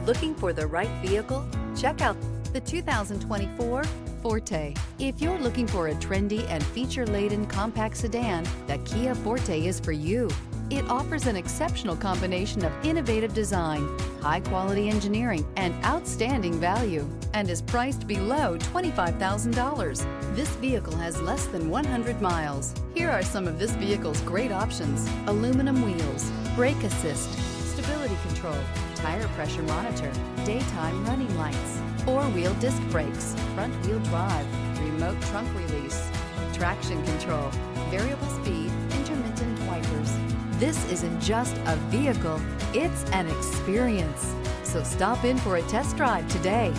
Looking for the right vehicle? Check out the 2024 Forte. If you're looking for a trendy and feature-laden compact sedan, the Kia Forte is for you. It offers an exceptional combination of innovative design, high-quality engineering, and outstanding value, and is priced below $25,000. This vehicle has less than 100 miles. Here are some of this vehicle's great options: aluminum wheels, brake assist, stability control, tire pressure monitor, daytime running lights, four-wheel disc brakes, front-wheel drive, remote trunk release, traction control, variable speed, intermittent wipers. This isn't just a vehicle, it's an experience. So stop in for a test drive today.